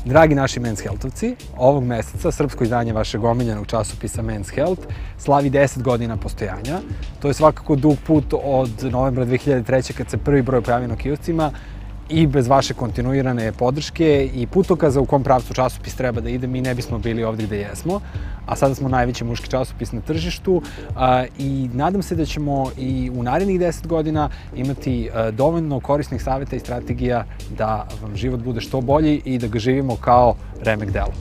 Dragi naši Men's Healthovci, ovog meseca srpsko izdanje vašeg omiljenog časopisa Men's Health slavi 10 godina postojanja. To je svakako dug put od novembra 2003. kad se prvi broj pojavio na kioscima i bez vaše kontinuirane podrške i putokaza u kom pravcu časopis treba da ide, mi ne bismo bili ovde gde jesmo, a sada smo najveći muški časopis na tržištu i nadam se da ćemo i u narednih 10 godina imati dovoljno korisnih saveta i strategija da vam život bude što bolji i da ga živimo kao remek delo.